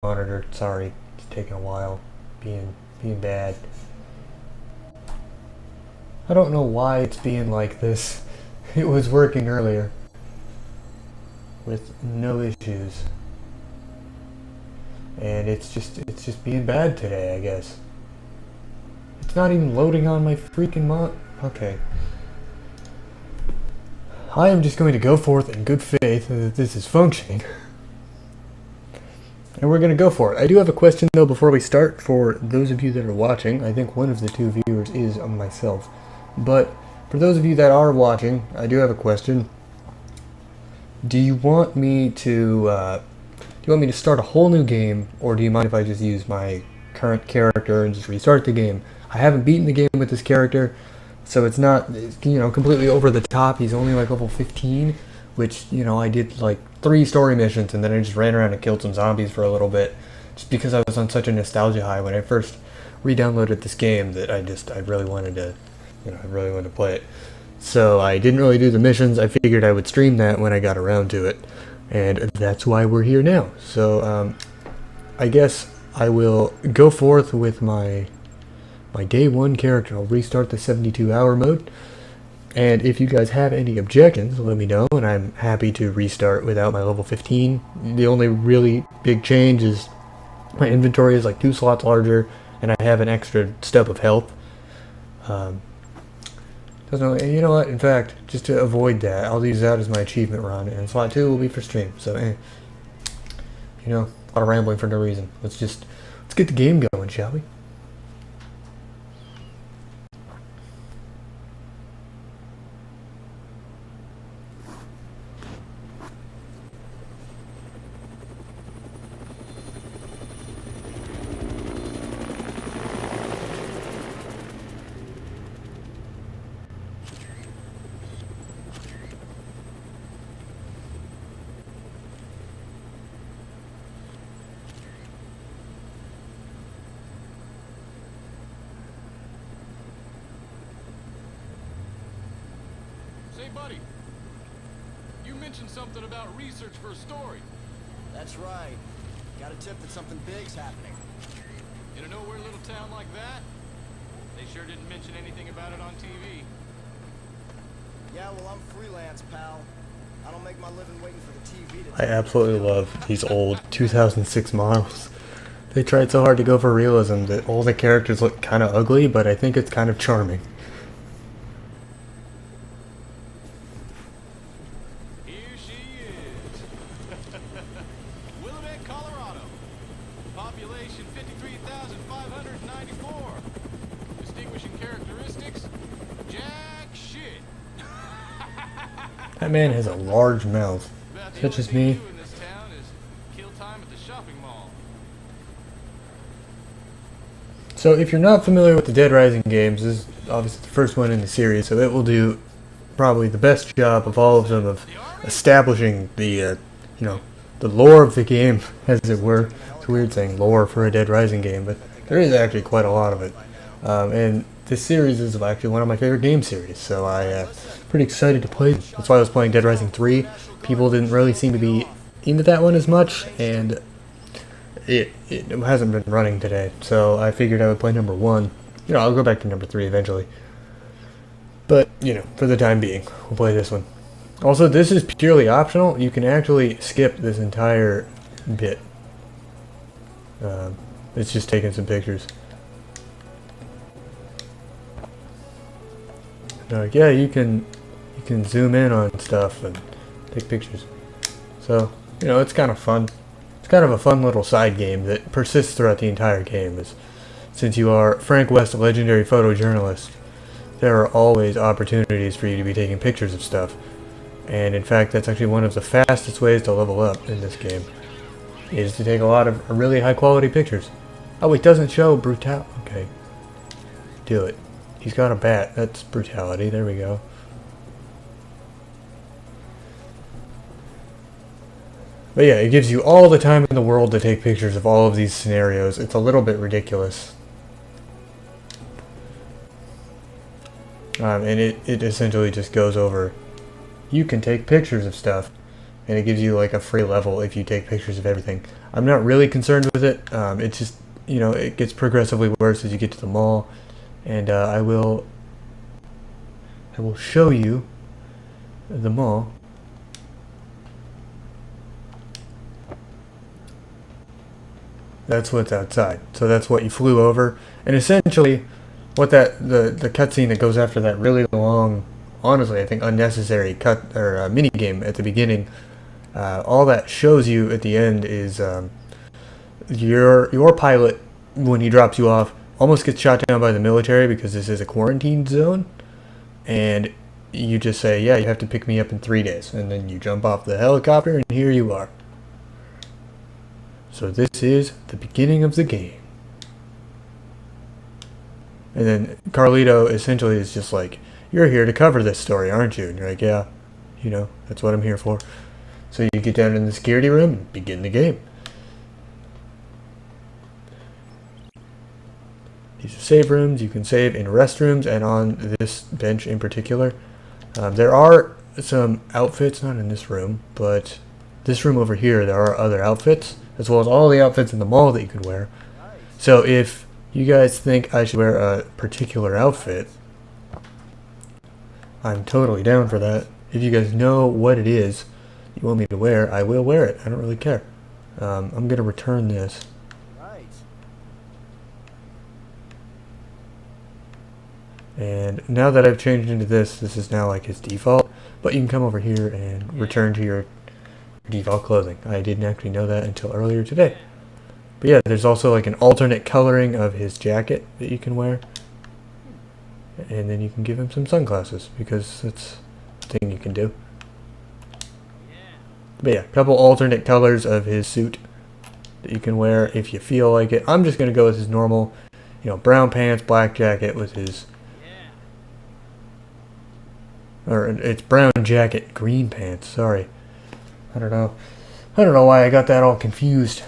monitor. Sorry, it's taking a while being bad. I don't know why it's being like this. It was working earlier with no issues. And it's just being bad today, I guess. It's not even loading on my freaking Okay. I am just going to go forth in good faith that this is functioning. And we're going to go for it. I do have a question though before we start for those of you that are watching. I think one of the two viewers is myself. But for those of you that are watching, I do have a question. Do you want me to start a whole new game, or do you mind if I just use my current character and just restart the game? I haven't beaten the game with this character, so it's not, completely over the top. He's only like level 15, which, I did like 3 story missions, and then I just ran around and killed some zombies for a little bit, just because I was on such a nostalgia high when I first re-downloaded this game that I really wanted to, play it. So I didn't really do the missions. I figured I would stream that when I got around to it, and that's why we're here now. So I guess I will go forth with my day 1 character. I'll restart the 72-hour mode, and if you guys have any objections, let me know, and I'm happy to restart without my level 15. The only really big change is my inventory is like 2 slots larger, and I have an extra step of health. You know what, in fact, just to avoid that, I'll use that as my achievement run, and slot 2 will be for stream. So, a lot of rambling for no reason. Let's get the game going, shall we? Say, buddy, you mentioned something about research for a story. That's right. Got a tip that something big's happening. In a nowhere little town like that? They sure didn't mention anything about it on TV. Yeah, well, I'm freelance, pal. I don't make my living waiting for the TV to... I absolutely love these old 2006 models. They tried so hard to go for realism that all the characters look kind of ugly, but I think it's kind of charming. Colorado. Population 53,594. Distinguishing characteristics? Jack shit. That man has a large mouth, such as me. In this town is kill time at the shopping mall. So if you're not familiar with the Dead Rising games, this is obviously the first one in the series, so it will do probably the best job of all of them of establishing the, the lore of the game, as it were. It's weird saying lore for a Dead Rising game, but there is actually quite a lot of it. And this series is actually one of my favorite game series, so I'm pretty excited to play them. That's why I was playing Dead Rising 3. People didn't really seem to be into that one as much, and it hasn't been running today, so I figured I would play number 1. I'll go back to number 3 eventually. But, for the time being, we'll play this one. Also, this is purely optional. You can actually skip this entire bit. It's just taking some pictures. Yeah, you can zoom in on stuff and take pictures. So, it's kind of fun. It's kind of a fun little side game that persists throughout the entire game. Since you are Frank West, a legendary photojournalist, there are always opportunities for you to be taking pictures of stuff. And in fact, that's actually one of the fastest ways to level up in this game, is to take a lot of really high quality pictures. Oh, it doesn't show brutality. Okay. Do it. He's got a bat. That's brutality. There we go. But yeah, it gives you all the time in the world to take pictures of all of these scenarios. It's a little bit ridiculous. And it essentially just goes over, you can take pictures of stuff, and it gives you like a free level if you take pictures of everything. I'm not really concerned with it. It's just, you know, it gets progressively worse as you get to the mall, and I will show you the mall. That's what's outside. So that's what you flew over, and essentially, what the cutscene that goes after that really long, honestly, I think unnecessary mini game at the beginning. All that shows you at the end is your pilot, when he drops you off, almost gets shot down by the military because this is a quarantine zone, and you just say, yeah, you have to pick me up in 3 days, and then you jump off the helicopter and here you are. So this is the beginning of the game. And then Carlito essentially is just like, you're here to cover this story, aren't you? And you're like, yeah, you know, that's what I'm here for. So you get down in the security room and begin the game. These are save rooms. You can save in restrooms and on this bench in particular. There are some outfits, not in this room, but this room over here, there are other outfits, as well as all the outfits in the mall that you can wear. So if you guys think I should wear a particular outfit, I'm totally down for that. If you guys know what it is you want me to wear, I will wear it. I don't really care. I'm going to return this. And now that I've changed into this is now like his default. But you can come over here and return to your default clothing. I didn't actually know that until earlier today. But yeah, there's also like an alternate coloring of his jacket that you can wear. And then you can give him some sunglasses, because that's a thing you can do. But yeah, a couple alternate colors of his suit that you can wear if you feel like it. I'm just going to go with his normal, you know, brown pants, black jacket with his... Or it's brown jacket, green pants, sorry. I don't know why I got that all confused.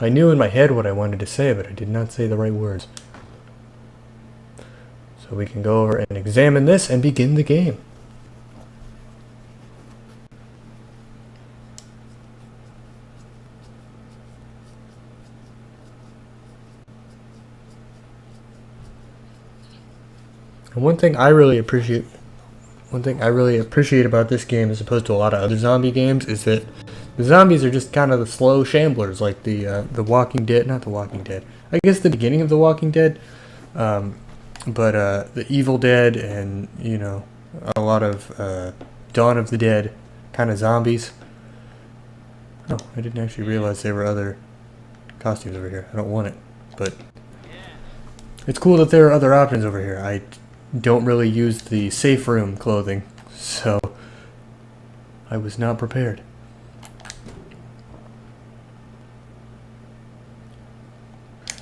I knew in my head what I wanted to say, but I did not say the right words. So we can go over and examine this and begin the game. And one thing I really appreciate about this game, as opposed to a lot of other zombie games, is that the zombies are just kind of the slow shamblers, like the Walking Dead, not the Walking Dead. I guess the beginning of the Walking Dead, but the Evil Dead and, you know, a lot of Dawn of the Dead kind of zombies. Oh, I didn't actually realize there were other costumes over here. I don't want it, but it's cool that there are other options over here. I don't really use the safe room clothing, so I was not prepared.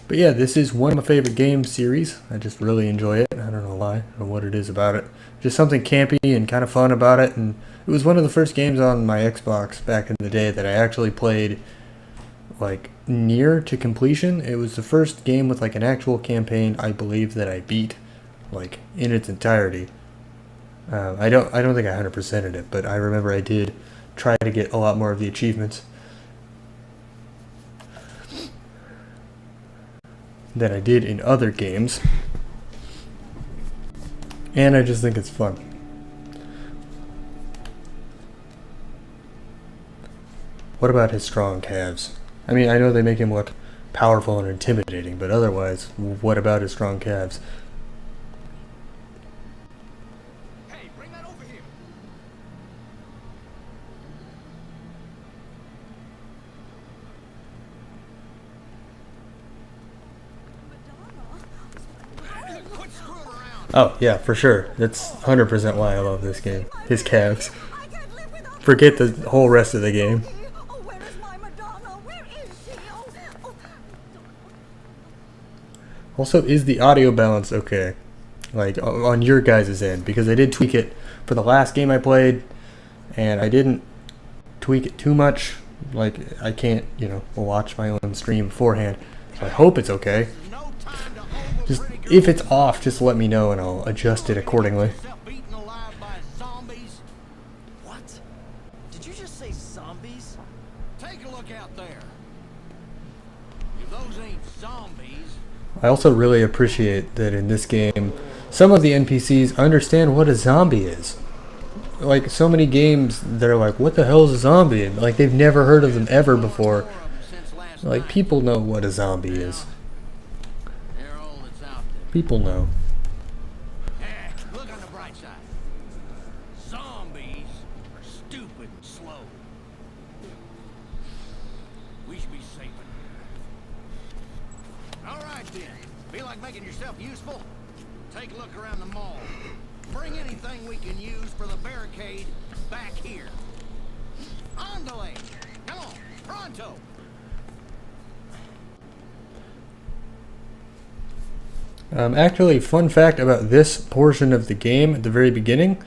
But yeah, this is one of my favorite game series. I just really enjoy it. I don't know why or what it is about it. Just something campy and kind of fun about it. And it was one of the first games on my Xbox back in the day that I actually played like near to completion. It was the first game with like an actual campaign, I believe, that I beat like in its entirety. I don't think I 100%ed it, but I remember I did try to get a lot more of the achievements than I did in other games. And I just think it's fun. What about his strong calves? I mean, I know they make him look powerful and intimidating, but otherwise, what about his strong calves? Hey, bring that over here. Quit screwing around. Oh, yeah, for sure. That's 100% why I love this game. His calves. Forget the whole rest of the game. Also, is the audio balance okay? Like, on your guys' end? Because I did tweak it for the last game I played, and I didn't tweak it too much. Like, I can't, you know, watch my own stream beforehand. So I hope it's okay. Just, if it's off, just let me know and I'll adjust it accordingly. What? Did you just Those ain't zombies. I also really appreciate that in this game, some of the NPCs understand what a zombie is. Like, so many games, they're like, what the hell is a zombie? And, like, they've never heard of them ever before. More of 'em since last Like, night. people know what a zombie is. They're all that's out there. People know. Look on the bright side. Zombies are stupid and slow. We should be safe in here. All right then. Feel like making yourself useful? Take a look around the mall. Bring anything we can use for the barricade back here. Andale! Come on, pronto! Actually, fun fact about this portion of the game at the very beginning.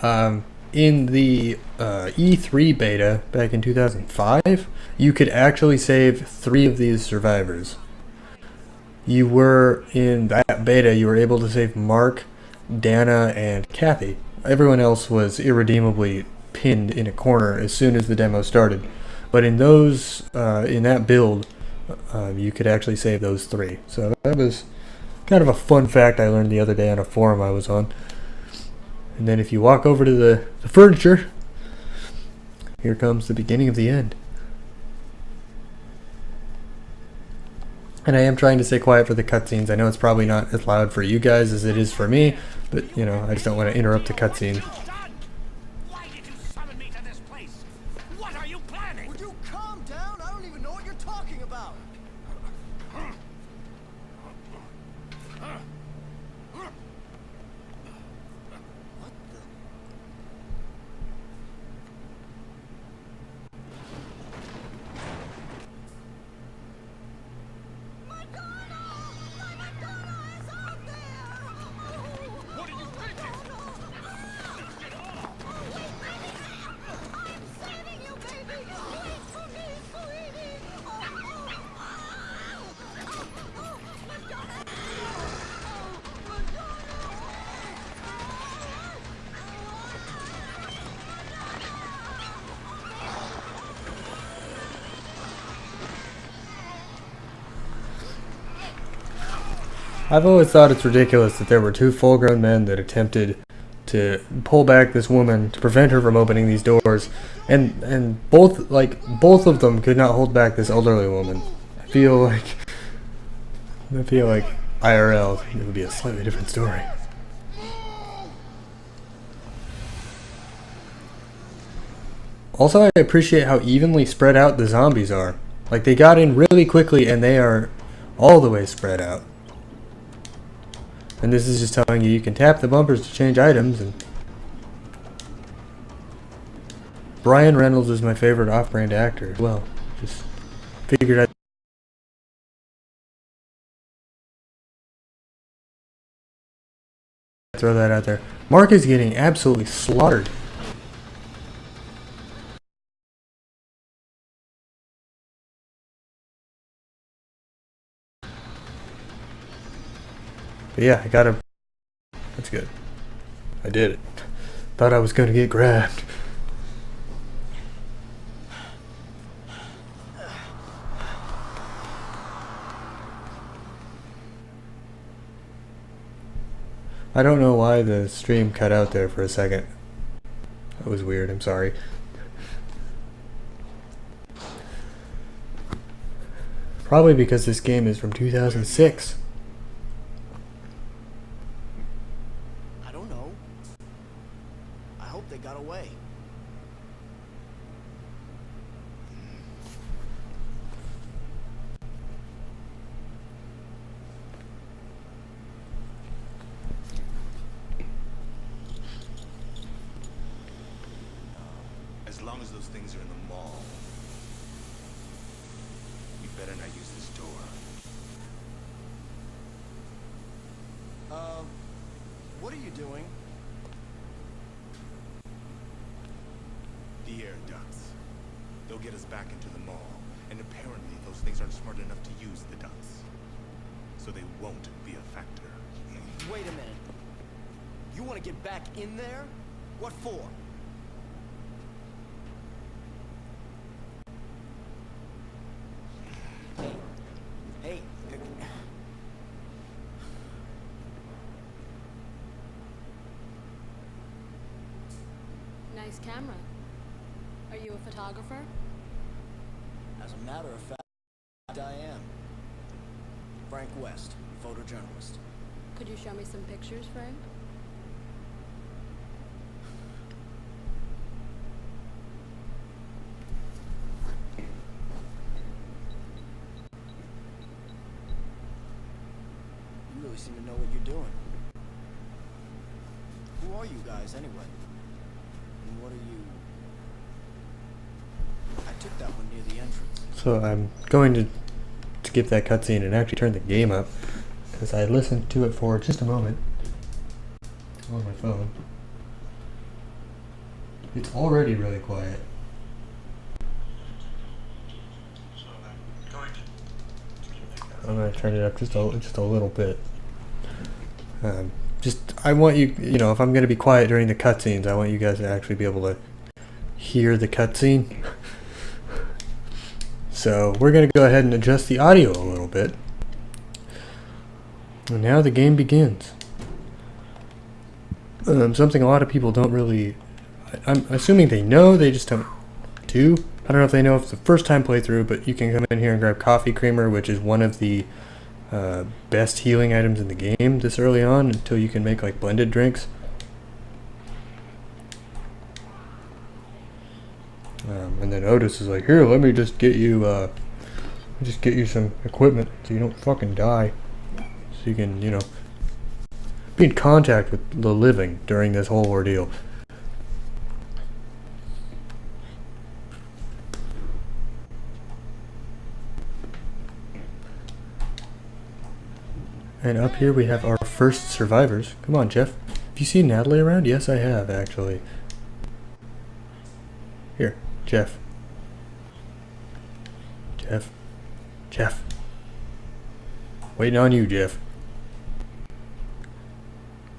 In the E3 beta back in 2005, you could actually save 3 of these survivors. You were, in that beta, you were able to save Mark, Dana, and Kathy. Everyone else was irredeemably pinned in a corner as soon as the demo started. But in those, in that build, you could actually save those 3. So that was kind of a fun fact I learned the other day on a forum I was on. And then if you walk over to the furniture, here comes the beginning of the end. And I am trying to stay quiet for the cutscenes. I know it's probably not as loud for you guys as it is for me, but, you know, I just don't want to interrupt the cutscene. Why did you summon me to this place? What are you planning? Would you calm down? I don't even know what you're talking about. What the? What are you thinking? Get off! I've always thought it's ridiculous that there were 2 full-grown men that attempted to pull back this woman to prevent her from opening these doors, and both of them could not hold back this elderly woman. I feel like IRL, it would be a slightly different story. Also, I appreciate how evenly spread out the zombies are. Like, they got in really quickly and they are all the way spread out. And this is just telling you can tap the bumpers to change items. And Brian Reynolds is my favorite off-brand actor as well. Just figured I'd throw that out there. Mark is getting absolutely slaughtered. But yeah, I got him. That's good. I did it. Thought I was gonna get grabbed. I don't know why the stream cut out there for a second. That was weird, I'm sorry. Probably because this game is from 2006. I don't know. I hope they got away. As long as those things are in the mall, we better not use this door. What are you doing? The air ducts. They'll get us back into the mall, and apparently those things aren't smart enough to use the ducts. So they won't be a factor. Wait a minute. You want to get back in there? What for? Hey, nice camera. Are you a photographer? As a matter of fact, I am. Frank West, photojournalist. Could you show me some pictures, Frank? You really seem to know what you're doing. Who are you guys, anyway? And what are you... I took that one near the entrance. So I'm going to skip that cutscene and actually turn the game up, because I listened to it for just a moment on my phone. It's already really quiet. I'm going to turn it up just a little bit. I want you, if I'm going to be quiet during the cutscenes, I want you guys to actually be able to hear the cutscene. So we're going to go ahead and adjust the audio a little bit. And now the game begins. Something a lot of people don't really... I'm assuming they know, they just don't do. I don't know if they know if it's the first time playthrough, but you can come in here and grab coffee creamer, which is one of the best healing items in the game this early on, until you can make like blended drinks. And then Otis is like, here, let me just get you some equipment so you don't fucking die. So you can, be in contact with the living during this whole ordeal. And up here we have our first survivors. Come on, Jeff. Have you seen Natalie around? Yes, I have, actually. Here, Jeff. Jeff. Waiting on you, Jeff.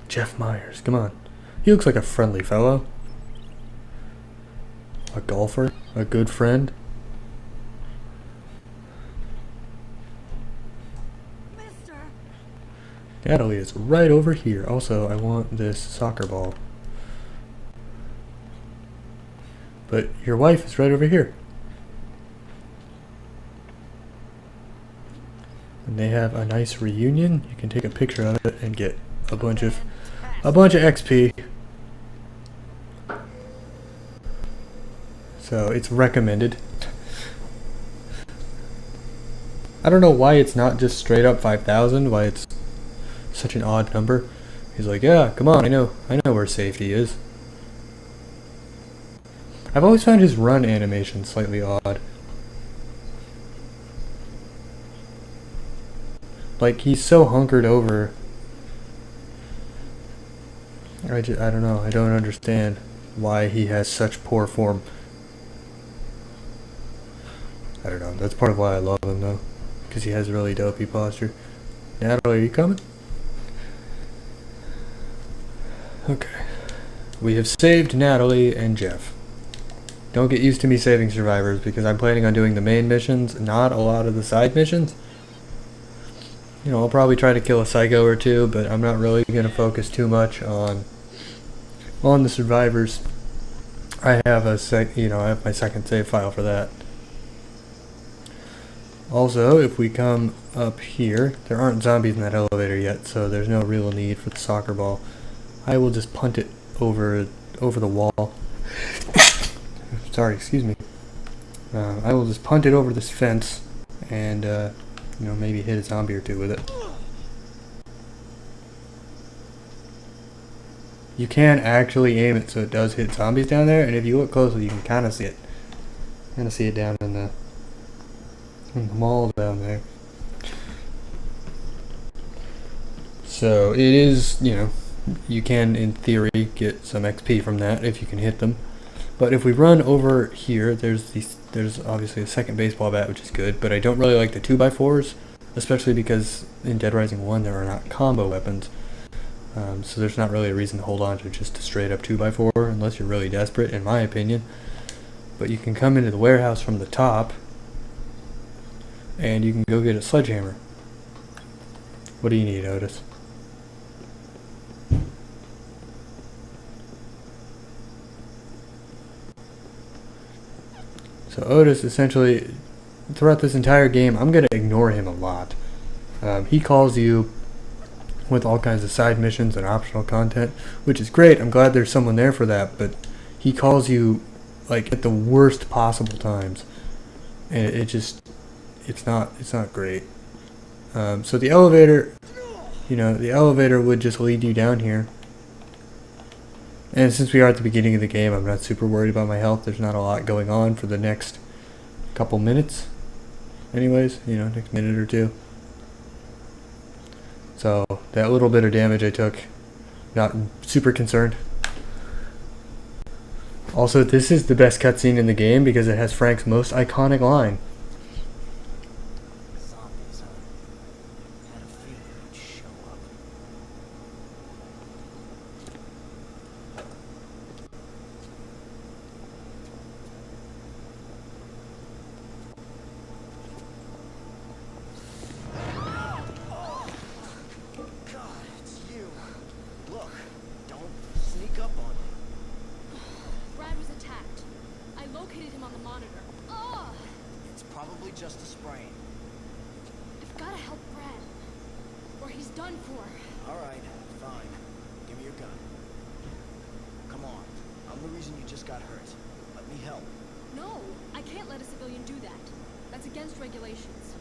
Jeff Myers, come on. He looks like a friendly fellow. A golfer, a good friend. Mister! Natalie is right over here. Also, I want this soccer ball. But your wife is right over here. And they have a nice reunion. You can take a picture of it and get a bunch of XP. So it's recommended. I don't know why it's not just straight up 5,000, why it's such an odd number. He's like, yeah, come on, I know where safety is. I've always found his run animation slightly odd. Like, he's so hunkered over. I don't know, I don't understand why he has such poor form. I don't know, that's part of why I love him though. Because he has really dopey posture. Natalie, are you coming? Okay. We have saved Natalie and Jeff. Don't get used to me saving survivors because I'm planning on doing the main missions, not a lot of the side missions. I'll probably try to kill a psycho or two, but I'm not really going to focus too much on the survivors. I have I have my second save file for that. Also, if we come up here, there aren't zombies in that elevator yet, so there's no real need for the soccer ball. I will just punt it over the wall. Sorry, excuse me. I will just punt it over this fence and maybe hit a zombie or two with it. You can actually aim it so it does hit zombies down there, and if you look closely you can kind of see it. Kind of see it down in the mall down there. So it is, you can in theory get some XP from that if you can hit them. But if we run over here, there's obviously a second baseball bat, which is good, but I don't really like the 2x4s, especially because in Dead Rising 1 there are not combo weapons. So there's not really a reason to hold on to just a straight up 2x4 unless you're really desperate, in my opinion. But you can come into the warehouse from the top and you can go get a sledgehammer. What do you need, Otis? So Otis, essentially, throughout this entire game, I'm going to ignore him a lot. He calls you with all kinds of side missions and optional content, which is great. I'm glad there's someone there for that, but he calls you like at the worst possible times, and it's not great. So the elevator, the elevator would just lead you down here. And since we are at the beginning of the game, I'm not super worried about my health. There's not a lot going on for the next couple minutes. Anyways, next minute or two. So that little bit of damage I took, not super concerned. Also, this is the best cutscene in the game because it has Frank's most iconic line. Zombies, huh? Had a feeling they'd show up. God, it's you. Look, don't sneak up on me. Brad was attacked. I located him on the monitor. Ugh! It's probably just a sprain. I've gotta help Brad. Or he's done for. Alright, fine. Give me your gun. Come on. I'm the reason you just got hurt. Let me help. No, I can't let a civilian do that. That's against regulations.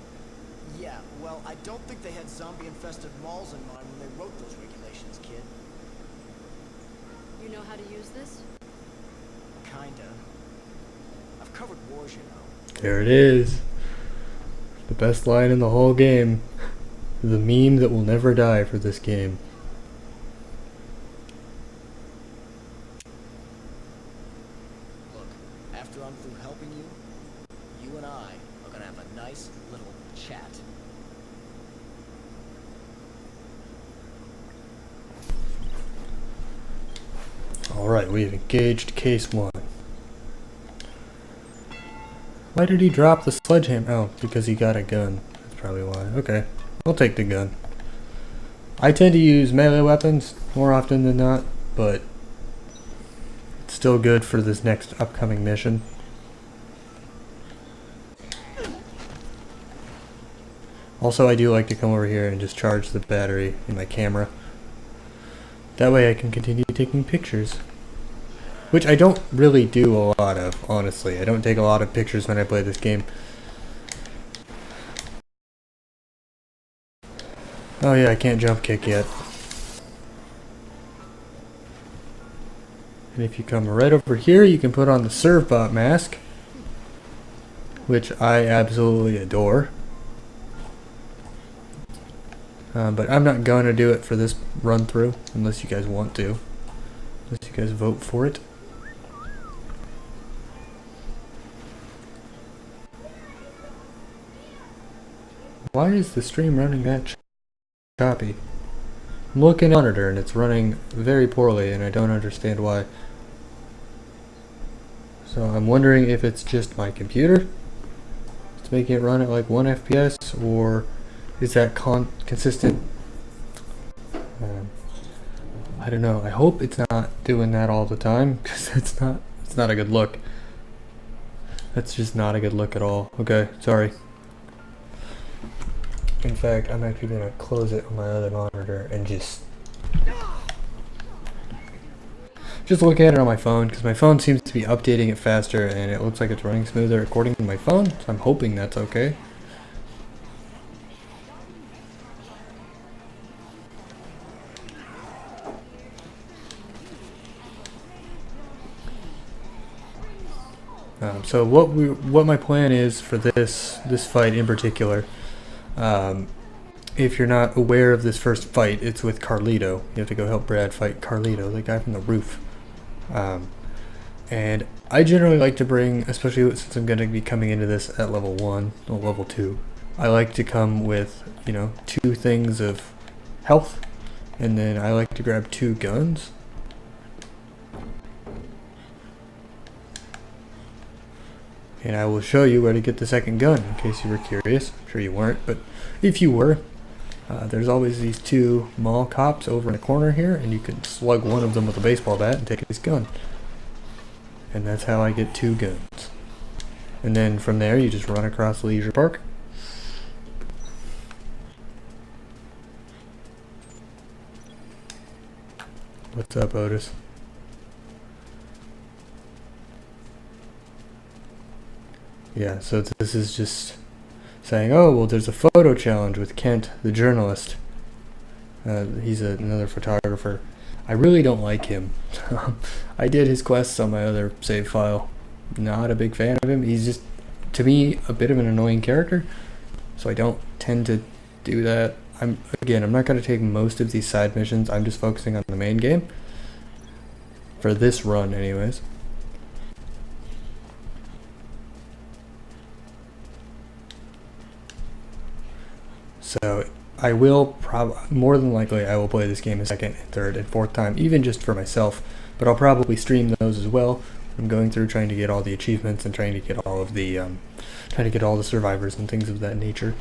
Yeah, well, I don't think they had zombie-infested malls in mind when they wrote those regulations, kid. You know how to use this? Kinda. I've covered wars, There it is. The best line in the whole game. The meme that will never die for this game. Look, after I'm through helping you, you and I are gonna have a nice little chat. Alright, we've engaged case 1. Why did he drop the sledgehammer? Oh, because he got a gun. That's probably why. Okay, I'll take the gun. I tend to use melee weapons more often than not, but it's still good for this next upcoming mission. Also, I do like to come over here and just charge the battery in my camera. That way I can continue taking pictures. Which I don't really do a lot of, honestly. I don't take a lot of pictures when I play this game. Oh yeah, I can't jump kick yet. And if you come right over here, you can put on the Servbot mask, which I absolutely adore. But I'm not going to do it for this run through, unless you guys want to. Unless you guys vote for it. Why is the stream running that choppy? I'm looking at the monitor and it's running very poorly and I don't understand why. So I'm wondering if it's just my computer. It's making it run at like 1 FPS, or is that consistent? I don't know. I hope it's not doing that all the time, because it's not a good look. That's just not a good look at all. Okay, sorry. In fact, I'm actually going to close it on my other monitor and just look at it on my phone, because my phone seems to be updating it faster and it looks like it's running smoother according to my phone, so I'm hoping that's okay. So what my plan is for this fight in particular, if you're not aware of this first fight, it's with Carlito. You have to go help Brad fight Carlito, the guy from the roof. And I generally like to bring, especially since I'm going to be coming into this at level 1 or level 2, I like to come with, 2 things of health, and then I like to grab 2 guns. And I will show you where to get the second gun, in case you were curious. I'm sure you weren't, but if you were, there's always these 2 mall cops over in the corner here, and you can slug one of them with a baseball bat and take his gun. And that's how I get 2 guns. And then from there, you just run across Leisure Park. What's up, Otis? Yeah, so this is just saying, oh, well, there's a photo challenge with Kent, the journalist. He's another photographer. I really don't like him. I did his quests on my other save file. Not a big fan of him. He's just, to me, a bit of an annoying character. So I don't tend to do that. I'm not going to take most of these side missions. I'm just focusing on the main game. For this run, anyways. So I will more than likely I will play this game a second, third, and fourth time, even just for myself. But I'll probably stream those as well. I'm going through trying to get all the achievements and trying to get all of the survivors and things of that nature.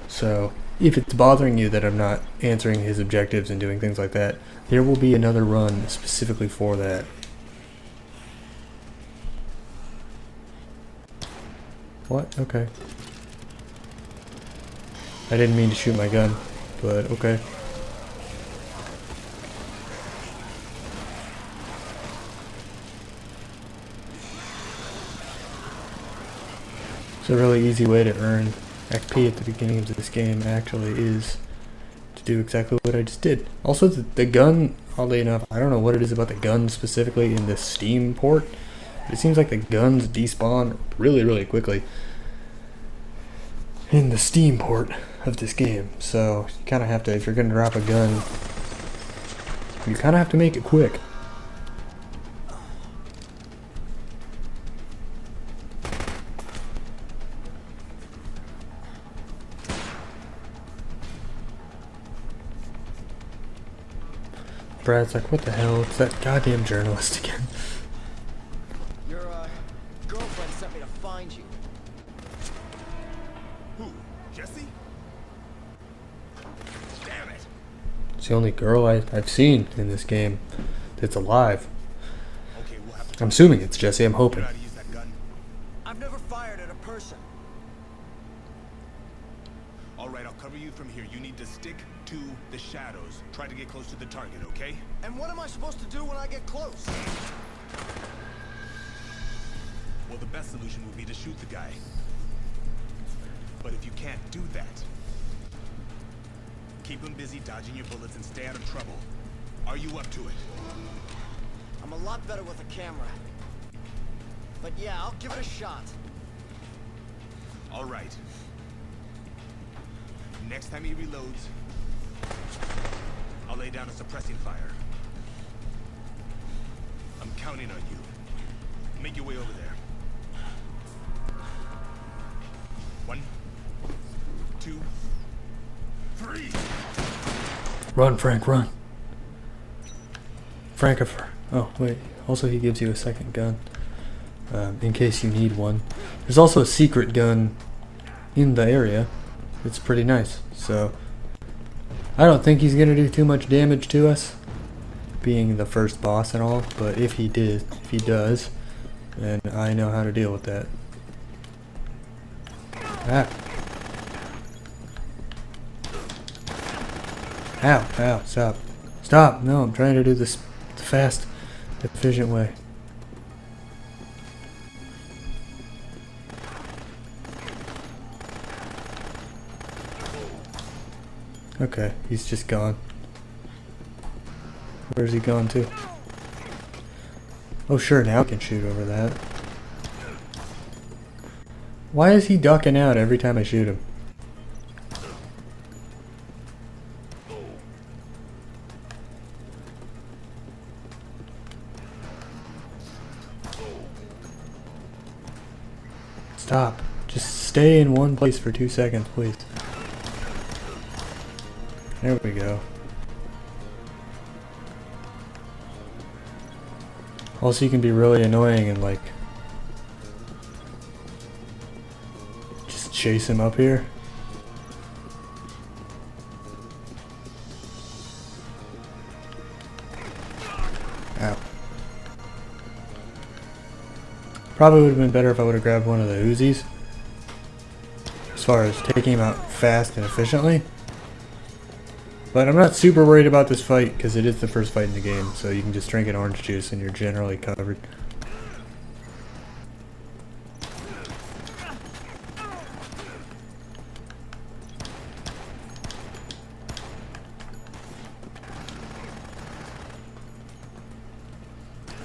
So if it's bothering you that I'm not answering his objectives and doing things like that, there will be another run specifically for that. What? Okay. I didn't mean to shoot my gun, but okay. So a really easy way to earn XP at the beginning of this game actually is to do exactly what I just did. Also, the gun, oddly enough, I don't know what it is about the gun specifically in this Steam port, but it seems like the guns despawn really, really quickly in the Steam port of this game. So you kind of have to, if you're going to drop a gun, you kind of have to make it quick. Brad's like, what the hell? It's that goddamn journalist again. Your girlfriend sent me to find you. Who? Jesse? Damn it! It's the only girl I've seen in this game that's alive. Okay, we'll have to I'm assuming it's Jesse, I'm figure hoping. out how to use that gun. I've never fired at a person. Alright, I'll cover you from here. You need to stick to the shadows. Try to get close to the target, okay? And what am I supposed to do when I get close? Well, the best solution would be to shoot the guy. But if you can't do that, keep him busy dodging your bullets and stay out of trouble. Are you up to it? I'm a lot better with a camera. But yeah, I'll give it a shot. All right. Next time he reloads, I'll lay down a suppressing fire. I'm counting on you. Make your way over there. 1, 2, 3. Run, Frank, run. Frankifer. Oh, wait. Also, he gives you a second gun. In case you need one. There's also a secret gun in the area. It's pretty nice. So, I don't think he's going to do too much damage to us, being the first boss and all. But if he does, then I know how to deal with that. Ah. Ow, ow, stop. Stop! No, I'm trying to do this the fast, efficient way. Okay, he's just gone. Where's he gone to? Oh sure, now I can shoot over that. Why is he ducking out every time I shoot him? Stop. Just stay in one place for 2 seconds, please. There we go. Also, you can be really annoying and like just chase him up here. Ow. Probably would have been better if I would have grabbed one of the Uzis, as far as taking him out fast and efficiently. But I'm not super worried about this fight because it is the first fight in the game, so you can just drink an orange juice and you're generally covered.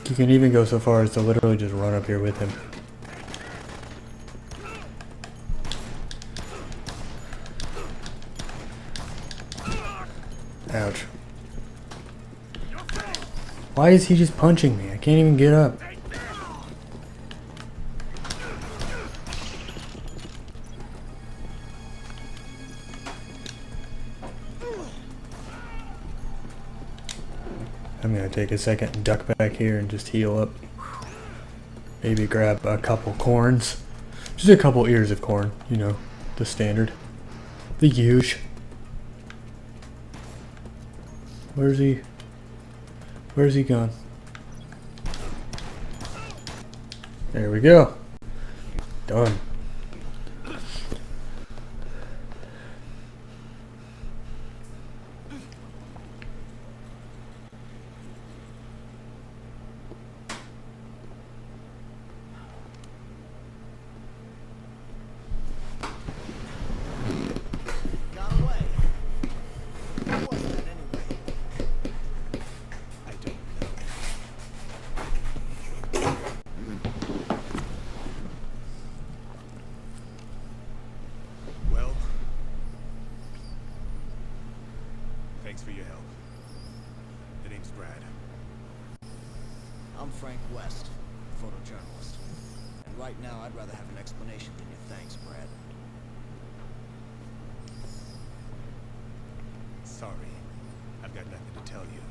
You can even go so far as to literally just run up here with him. Ouch. Why is he just punching me? I can't even get up. I'm gonna take a second and duck back here and just heal up. Maybe grab a couple corns. Just a couple ears of corn, you know, the standard. The huge. Where's he? Where's he gone? There we go. Done. Got away. Who was that anyway? I don't know. Well, thanks for your help. The name's Brad. I'm Frank West, photojournalist. And right now, I'd rather have an explanation than your thanks, Brad. Sorry, I've got nothing to tell you.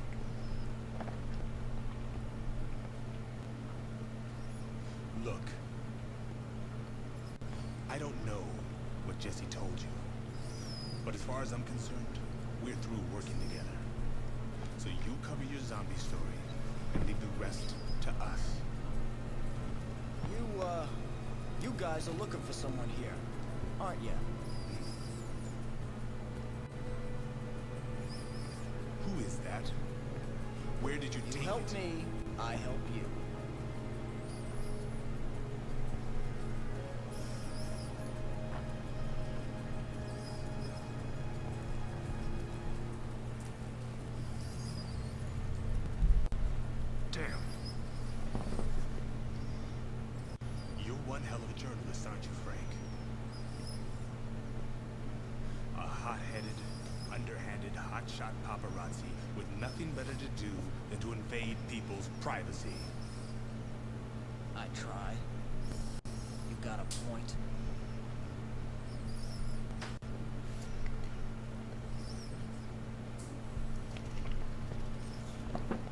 Look, I don't know what Jesse told you, but as far as I'm concerned, we're through working together. So you cover your zombie story and leave the rest to us. You guys are looking for someone here, aren't you? Who is that? Where did you You take help it? me, I help you. Damn. You're one hell of a journalist, aren't you, Frank? A hot-headed, underhanded, hotshot paparazzi with nothing better to do than to invade people's privacy. I try. You got a point.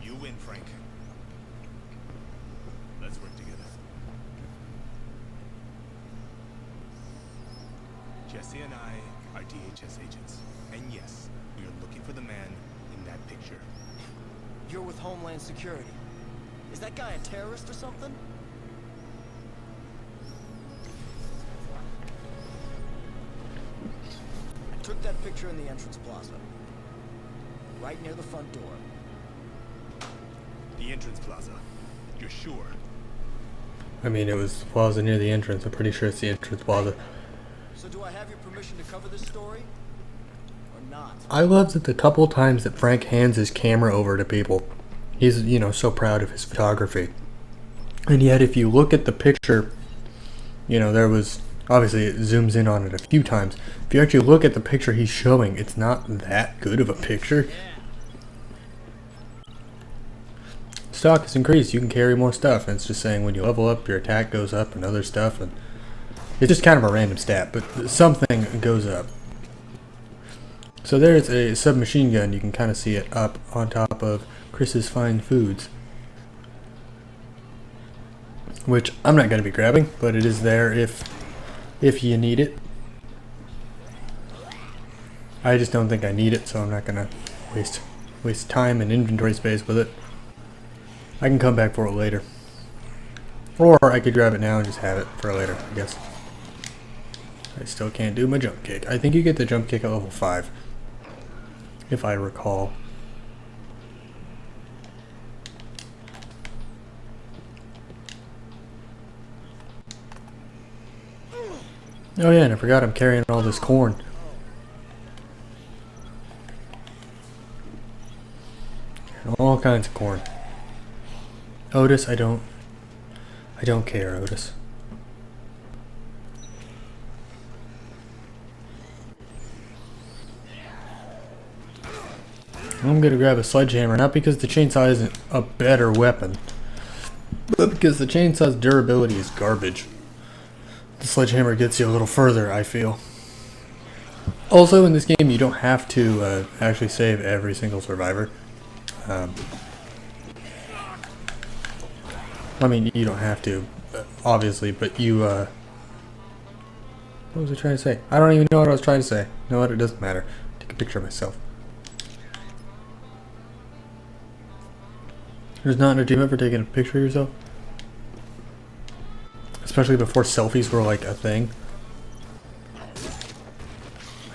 You win, Frank. Let's work together. Jesse and I are DHS agents. And yes, we are looking for the man in that picture. You're with Homeland Security. Is that guy a terrorist or something? I took that picture in the entrance plaza. Right near the front door. The entrance plaza. You're sure? I mean, it was the plaza near the entrance. I'm pretty sure it's the entrance plaza. So do I have your permission to cover this story? Or not? I love that the couple times that Frank hands his camera over to people, he's, you know, so proud of his photography. And yet, if you look at the picture, you know, there was, obviously it zooms in on it a few times. If you actually look at the picture he's showing, it's not that good of a picture. Stock is increased, you can carry more stuff, and it's just saying when you level up, your attack goes up and other stuff, and it's just kind of a random stat, but something goes up. So there's a submachine gun, you can kind of see it up on top of Chris's Fine Foods. Which I'm not going to be grabbing, but it is there if you need it. I just don't think I need it, so I'm not going to waste time and inventory space with it. I can come back for it later. Or I could grab it now and just have it for later, I guess. I still can't do my jump kick. I think you get the jump kick at level 5. If I recall. Oh yeah, and I forgot I'm carrying all this corn. All kinds of corn. Otis, I don't care, Otis. I'm gonna grab a sledgehammer, not because the chainsaw isn't a better weapon, but because the chainsaw's durability is garbage. The sledgehammer gets you a little further, I feel. Also, in this game, you don't have to actually save every single survivor. I mean, you don't have to, obviously, but you, what was I trying to say? I don't even know what I was trying to say. You know what? It doesn't matter. Take a picture of myself. There's not an achievement for taking a picture of yourself? Especially before selfies were like a thing.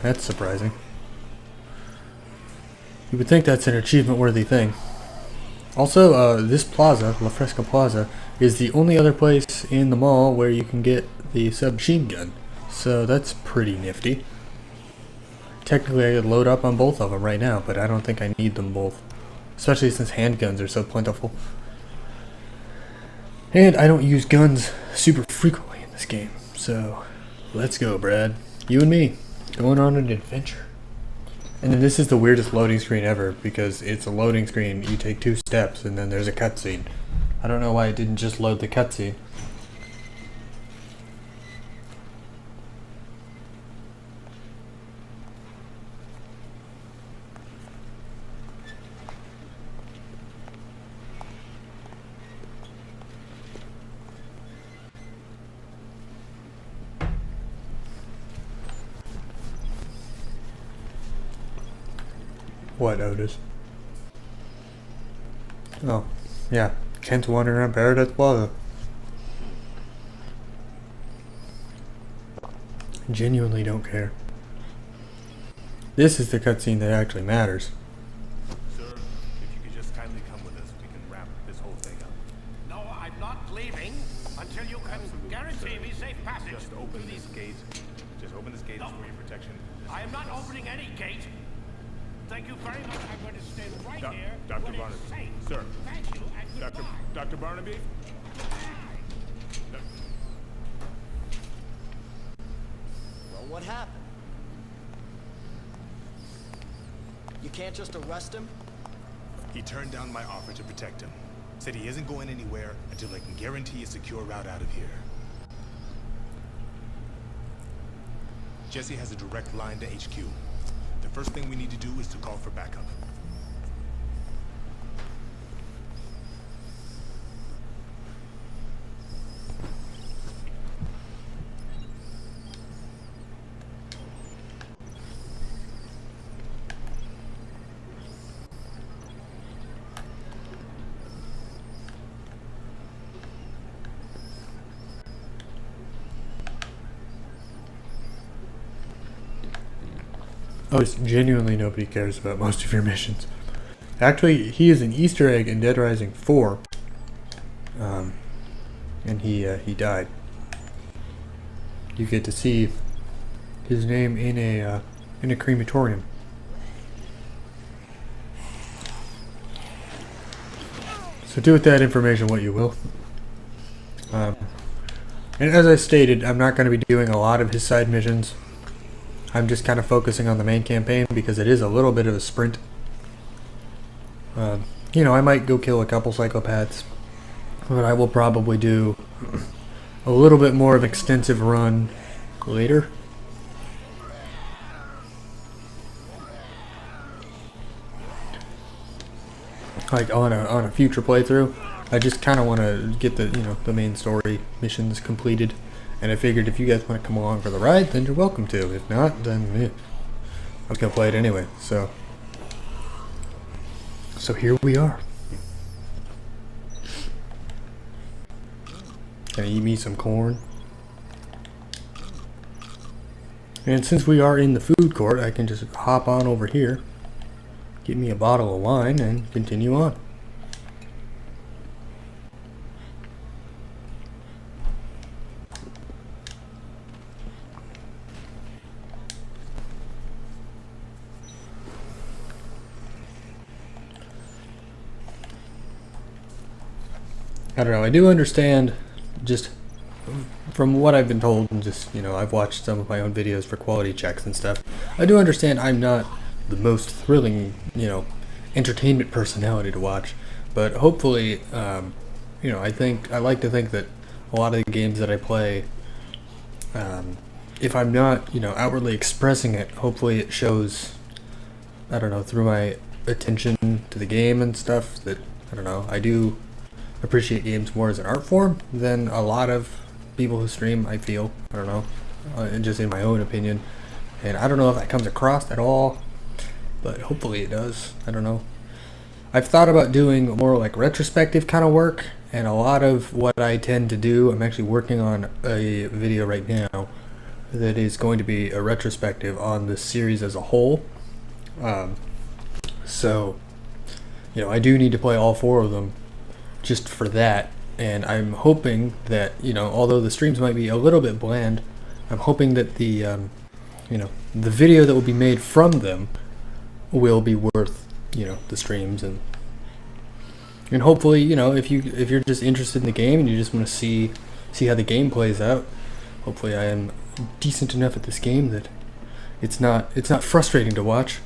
That's surprising. You would think that's an achievement-worthy thing. Also, this plaza, La Fresca Plaza, is the only other place in the mall where you can get the submachine gun. So that's pretty nifty. Technically, I could load up on both of them right now, but I don't think I need them both. Especially since handguns are so plentiful. And I don't use guns super frequently in this game. So, let's go, Brad. You and me, going on an adventure. And then this is the weirdest loading screen ever, because it's a loading screen, you take 2 steps, and then there's a cutscene. I don't know why it didn't just load the cutscene. What, Otis? Oh, yeah. Kent's wandering around Paradise Plaza. Genuinely don't care. This is the cutscene that actually matters. Sir, if you could just kindly come with us, we can wrap this whole thing up. No, I'm not leaving until you can guarantee me safe passage. Just open this gate. Just open this gate No. for your protection. I am not opening any gate. Thank you very much. I'm going to stay right here. Dr. when it's Barnaby. safe. Sir. Thank you and goodbye. Dr. Barnaby? Well, what happened? You can't just arrest him? He turned down my offer to protect him. Said he isn't going anywhere until I can guarantee a secure route out of here. Jesse has a direct line to HQ. The first thing we need to do is to call for backup. Oh, it's genuinely nobody cares about most of your missions. Actually, he is an Easter egg in Dead Rising 4. And he died. You get to see his name in a crematorium. So do with that information what you will. And as I stated, I'm not going to be doing a lot of his side missions. I'm just kind of focusing on the main campaign because it is a little bit of a sprint. You know, I might go kill a couple psychopaths, but I will probably do a little bit more of an extensive run later. Like on a future playthrough. I just kind of want to get the main story missions completed. And I figured if you guys want to come along for the ride, then you're welcome to. If not, then I was going to play it anyway. So here we are. Gonna eat me some corn. And since we are in the food court, I can just hop on over here, get me a bottle of wine, and continue on. I don't know, I do understand, just from what I've been told, and just, you know, I've watched some of my own videos for quality checks and stuff. I do understand I'm not the most thrilling, you know, entertainment personality to watch, but hopefully, you know, I like to think that a lot of the games that I play, if I'm not, you know, outwardly expressing it, hopefully it shows, I don't know, through my attention to the game and stuff, that, I don't know, I do appreciate games more as an art form than a lot of people who stream, I feel. I don't know, and just in my own opinion. And I don't know if that comes across at all, but hopefully it does. I don't know. I've thought about doing more like retrospective kind of work, and a lot of what I tend to do, I'm actually working on a video right now that is going to be a retrospective on the series as a whole. So, you know, I do need to play all 4 of them just for that, and I'm hoping that, you know, although the streams might be a little bit bland, I'm hoping that the you know, the video that will be made from them will be worth, you know, the streams, and hopefully, you know, if you're just interested in the game and you just want to see how the game plays out, hopefully I am decent enough at this game that it's not frustrating to watch.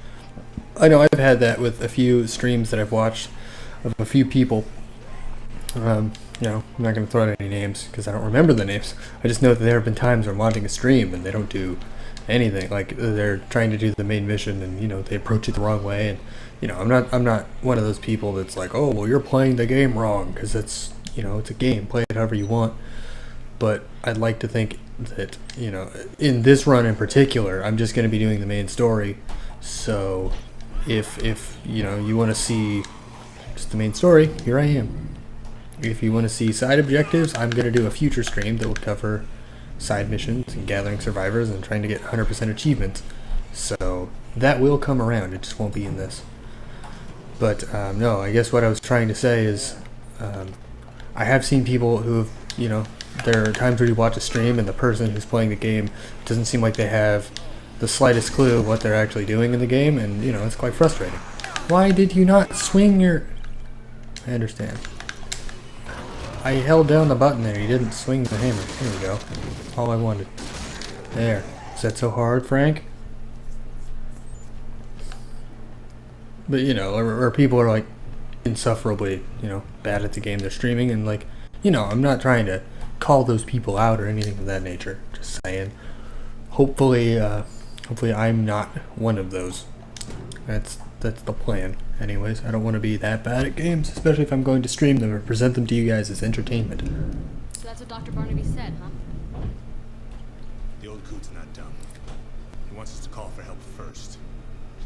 I know I've had that with a few streams that I've watched of a few people. You know, I'm not going to throw out any names because I don't remember the names. I just know that there have been times where I'm watching a stream and they don't do anything. Like, they're trying to do the main mission and, you know, they approach it the wrong way. And, you know, I'm not one of those people that's like, oh, well, you're playing the game wrong, because it's, you know, it's a game. Play it however you want. But I'd like to think that, you know, in this run in particular, I'm just going to be doing the main story. So if you know, you want to see just the main story, here I am. If you want to see side objectives, I'm going to do a future stream that will cover side missions and gathering survivors and trying to get 100% achievements. So that will come around, it just won't be in this. But no, I guess what I was trying to say is, I have seen people who have, you know, there are times where you watch a stream and the person who's playing the game doesn't seem like they have the slightest clue of what they're actually doing in the game, and, you know, it's quite frustrating. Why did you not swing your... I understand. I held down the button there, you didn't swing the hammer. There we go. All I wanted. There. Is that so hard, Frank? But, you know, or people are, like, insufferably, you know, bad at the game they're streaming, and, like, you know, I'm not trying to call those people out or anything of that nature. Just saying. Hopefully I'm not one of those. That's the plan. Anyways, I don't want to be that bad at games, especially if I'm going to stream them or present them to you guys as entertainment. So that's what Dr. Barnaby said, huh? The old coot's not dumb. He wants us to call for help first.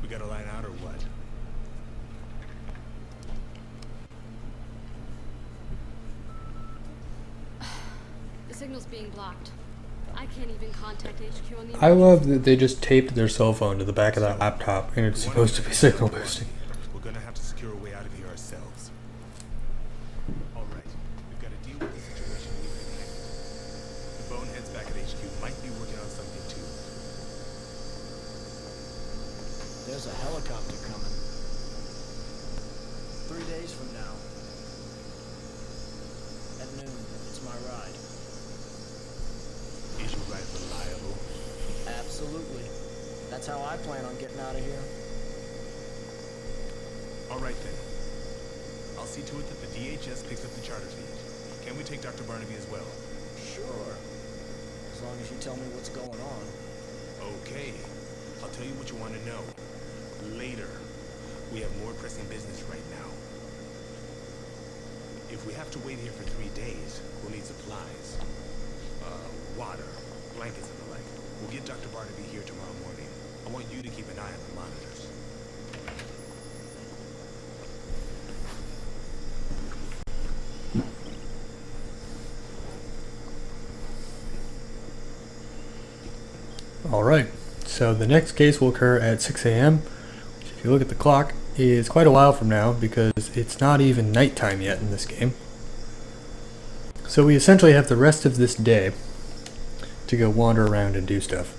We gotta line out or what? The signal's being blocked. I can't even contact HQ on the... I love that they just taped their cell phone to the back of that laptop and it's supposed to be signal boosting. We're gonna have to secure a way out of here ourselves. Alright, we've got to deal with the situation we've been in. The boneheads back at HQ might be working on something too. There's a helicopter coming. 3 days from now. At noon, it's my ride. Is your ride reliable? Absolutely. That's how I plan on getting out of here. Alright then. I'll see to it that the DHS picks up the charter feed. Can we take Dr. Barnaby as well? Sure. As long as you tell me what's going on. Okay. I'll tell you what you want to know. Later. We have more pressing business right now. If we have to wait here for 3 days, we'll need supplies. Water, blankets, and the like. We'll get Dr. Barnaby here tomorrow morning. I want you to keep an eye on the monitors. Alright, so the next case will occur at 6 a.m. which, if you look at the clock, is quite a while from now because it's not even nighttime yet in this game. So we essentially have the rest of this day to go wander around and do stuff.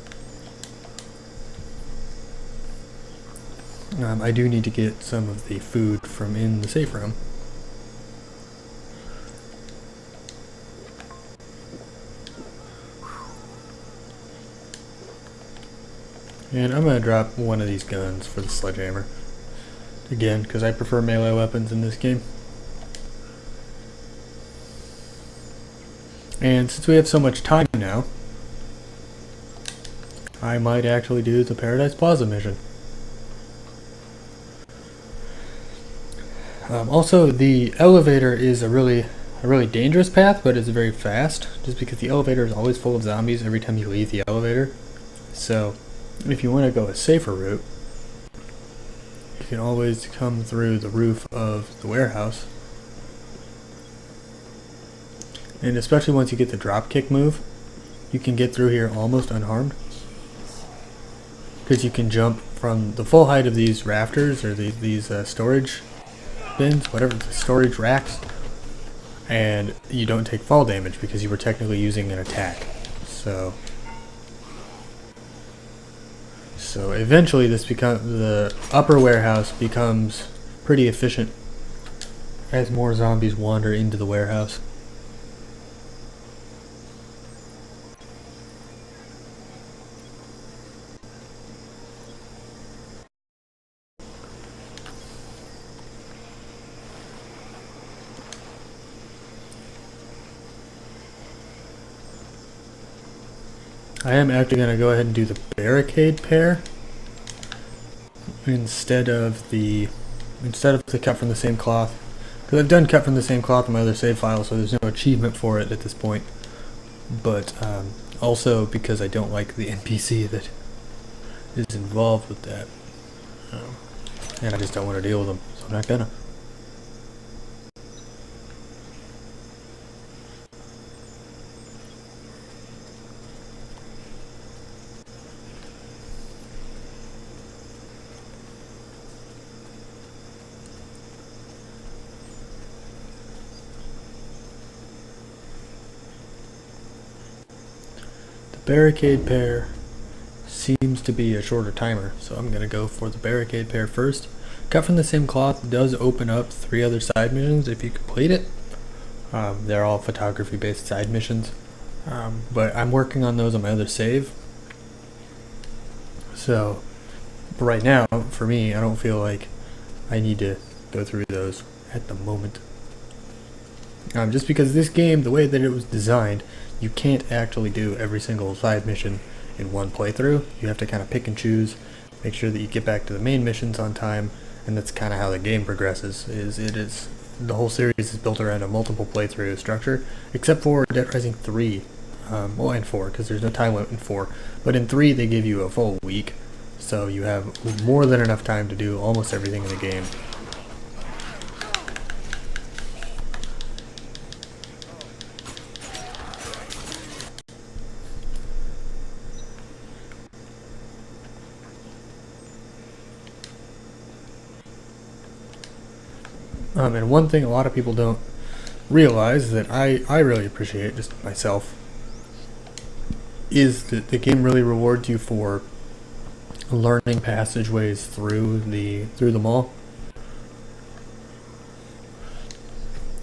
I do need to get some of the food from in the safe room. And I'm going to drop one of these guns for the sledgehammer. Again, because I prefer melee weapons in this game. And since we have so much time now, I might actually do the Paradise Plaza mission. Also, the elevator is a really dangerous path, but it's very fast, just because the elevator is always full of zombies every time you leave the elevator. So, if you want to go a safer route, you can always come through the roof of the warehouse. And especially once you get the dropkick move, you can get through here almost unharmed. Because you can jump from the full height of these rafters, or these storage bins, whatever, the storage racks, and you don't take fall damage because you were technically using an attack. So eventually the upper warehouse becomes pretty efficient as more zombies wander into the warehouse. I am actually going to go ahead and do the barricade pair instead of the cut from the same cloth, because I've done cut from the same cloth in my other save file, so there's no achievement for it at this point. But also because I don't like the NPC that is involved with that, and I just don't want to deal with them, so I'm not gonna. Barricade pair seems to be a shorter timer, so I'm going to go for the barricade pair first. Cut from the same cloth does open up 3 other side missions if you complete it. They're all photography based side missions, but I'm working on those on my other save. So right now, for me, I don't feel like I need to go through those at the moment. Just because this game, the way that it was designed, you can't actually do every single side mission in one playthrough. You have to kind of pick and choose, make sure that you get back to the main missions on time, and that's kind of how the game progresses. The whole series is built around a multiple playthrough structure, except for Dead Rising 3, well, and 4, because there's no time limit in 4. But in 3, they give you a full week, so you have more than enough time to do almost everything in the game. And one thing a lot of people don't realize that I really appreciate, just myself, is that the game really rewards you for learning passageways through the mall.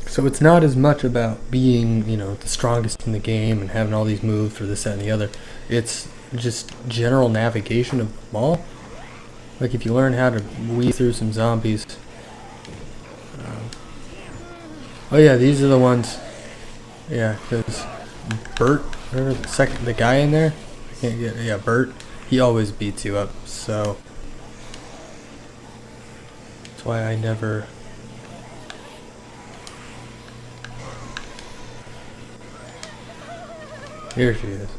So it's not as much about being, the strongest in the game and having all these moves for this, that, and the other. It's just general navigation of the mall. Like if you learn how to weave through some zombies. Oh yeah, these are the ones. Yeah, because Bert, the guy in there, I can't get. Yeah, Bert. He always beats you up, so that's why I never. Here she is.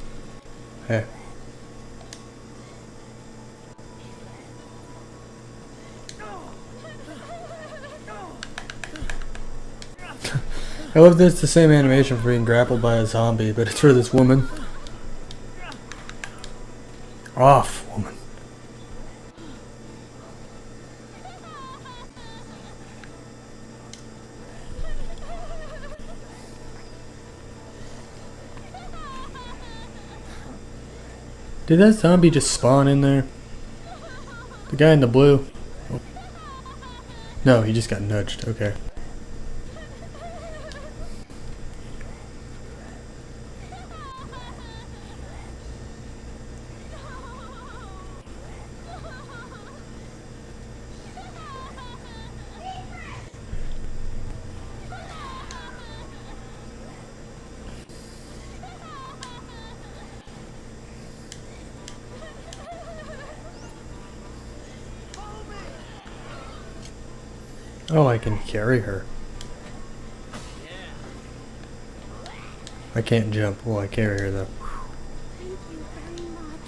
Hey. I love that it's the same animation for being grappled by a zombie, but it's for this woman. off, woman. Did that zombie just spawn in there? The guy in the blue? Oh. No, he just got nudged. Okay. Oh, I can carry her. I can't jump. Well, I carry her though. Thank you very much.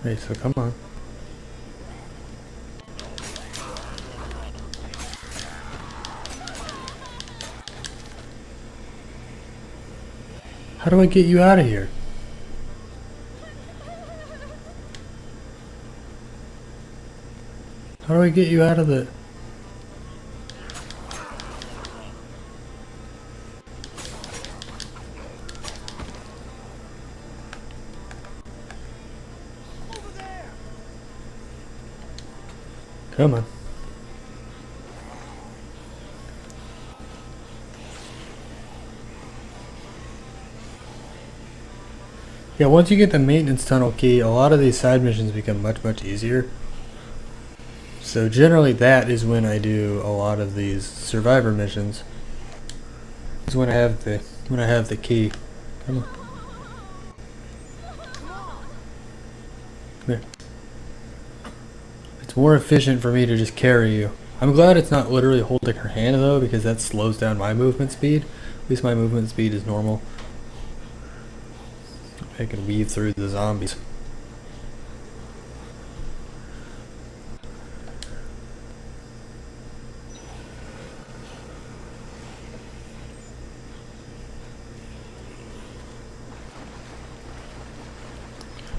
Hey, so come on. How do I get you out of here? How do I get you out of the... Come on. Yeah, once you get the maintenance tunnel key, a lot of these side missions become much easier. So generally that is when I do a lot of these survivor missions. Is when I have the key. Come on. Come here. It's more efficient for me to just carry you. I'm glad it's not literally holding her hand though, because that slows down my movement speed. At least my movement speed is normal. I can weave through the zombies.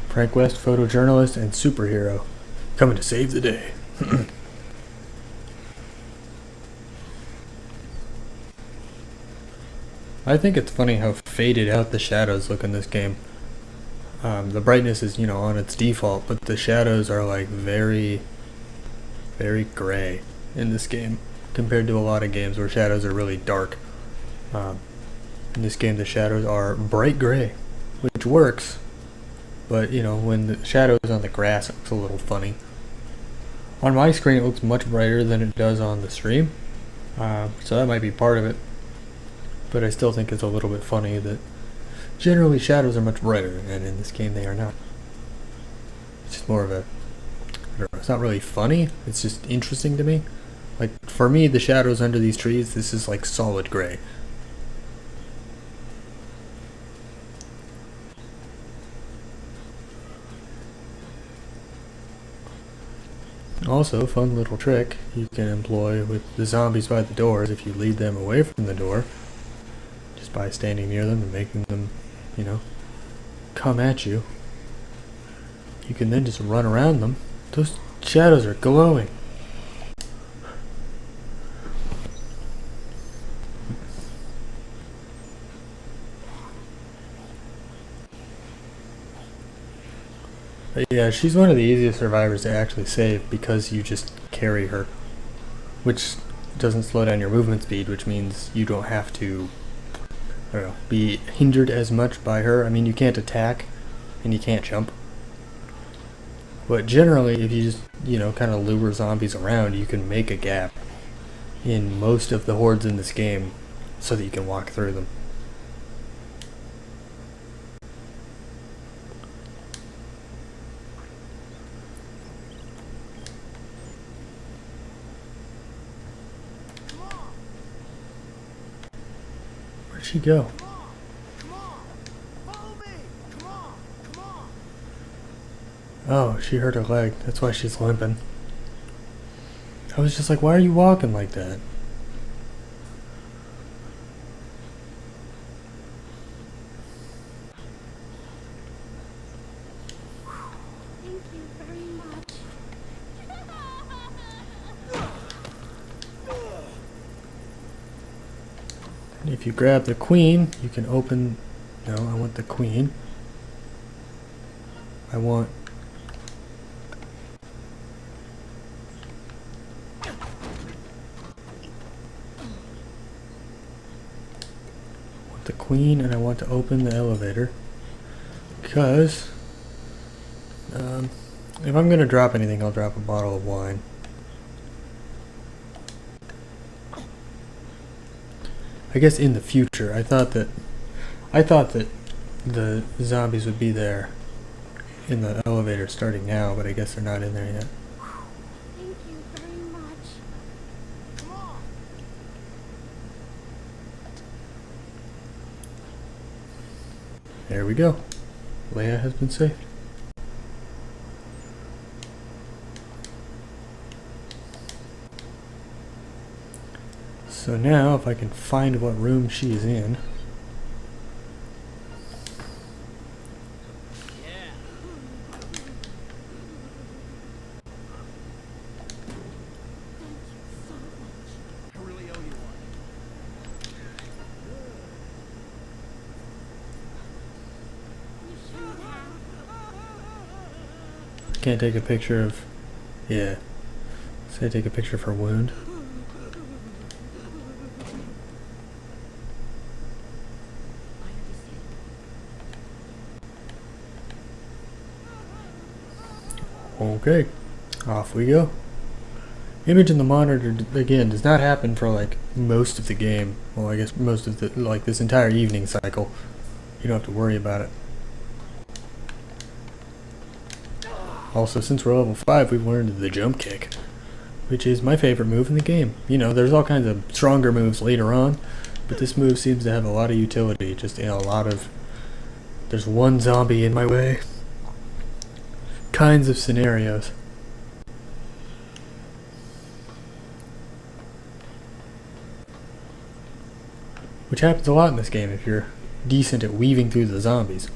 Frank West, photojournalist and superhero, coming to save the day. I think it's funny how faded out the shadows look in this game. The brightness is, on its default, but the shadows are like very gray in this game compared to a lot of games where shadows are really dark. In this game the shadows are bright gray, which works, but when the shadow is on the grass it looks a little funny. On my screen it looks much brighter than it does on the stream, so that might be part of it, but I still think it's a little bit funny that generally shadows are much brighter, and in this game they are not. It's just more of a, I don't know, it's not really funny, it's just interesting to me. Like, for me, the shadows under these trees, this is like solid gray. Also, fun little trick you can employ with the zombies by the doors if you lead them away from the door, just by standing near them and making them come at you. You can then just run around them. Those shadows are glowing. But yeah, she's one of the easiest survivors to actually save because you just carry her, which doesn't slow down your movement speed, which means you don't have to be hindered as much by her. I mean, you can't attack and you can't jump, but generally if you just kind of lure zombies around, you can make a gap in most of the hordes in this game so that you can walk through them. Where'd she go? Oh, she hurt her leg. That's why she's limping. I was just like, why are you walking like that? Thank you. If you grab the queen, you can open... No, I want the queen. I want... the queen, and I want to open the elevator. Because... if I'm going to drop anything, I'll drop a bottle of wine. I guess in the future, I thought that the zombies would be there in the elevator starting now, but I guess they're not in there yet. Thank you very much. Come on. There we go. Leia has been saved. So now, if I can find what room she is in. Yeah. I really owe you one. You shouldn't have. Can't take a picture of... Yeah. Say take a picture of her wound. I understand. Okay. Off we go. Image in the monitor, again, does not happen for like most of the game. Well, I guess most of the, like this entire evening cycle. You don't have to worry about it. Also, since we're level 5, we've learned the jump kick, which is my favorite move in the game. You know, there's all kinds of stronger moves later on, but this move seems to have a lot of utility, just in a lot of... There's one zombie in my way. Kinds of scenarios. Which happens a lot in this game if you're decent at weaving through the zombies.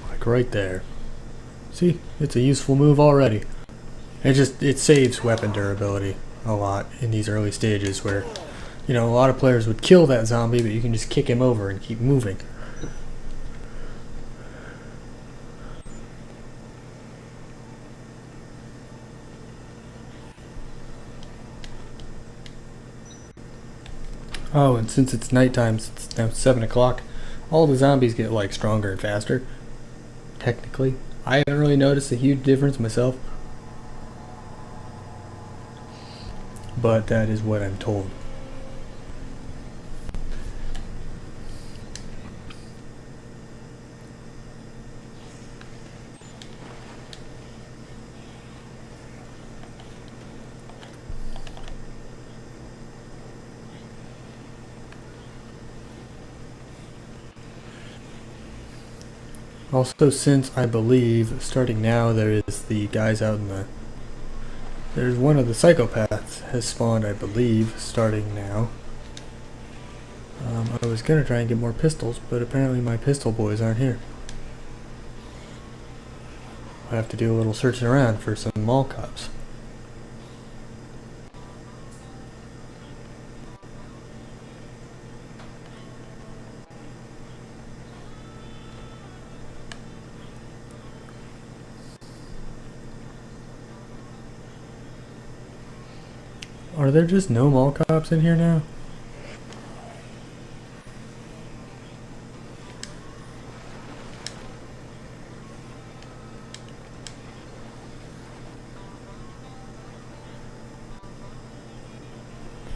Like right there. See, it's a useful move already. It saves weapon durability a lot in these early stages where, you know, a lot of players would kill that zombie, but you can just kick him over and keep moving. Oh, and since it's nighttime, since it's now 7 o'clock, all the zombies get like stronger and faster. Technically. I haven't really noticed a huge difference myself. But that is what I'm told. Also, since I believe starting now there is the guys out in the... There's one of the psychopaths has spawned, I believe, starting now. I was gonna try and get more pistols, but apparently my pistol boys aren't here. I have to do a little searching around for some mall cops. Are there just no mall cops in here now?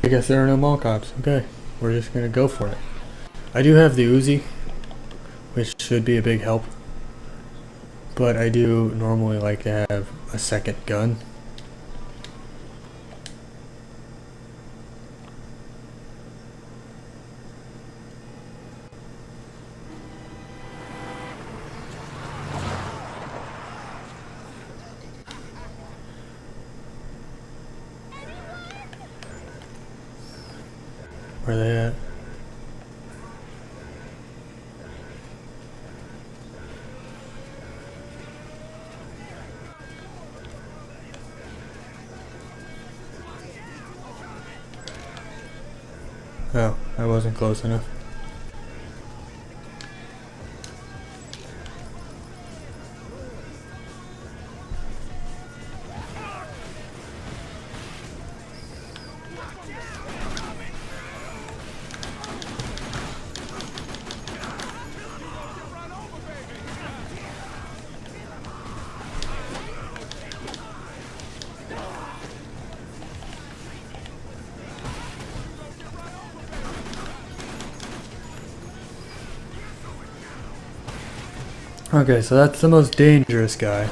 I guess there are no mall cops. Okay, we're just gonna go for it. I do have the Uzi, which should be a big help. But I do normally like to have a second gun. Where are they at? Oh, I wasn't close enough. Okay, so that's the most dangerous guy.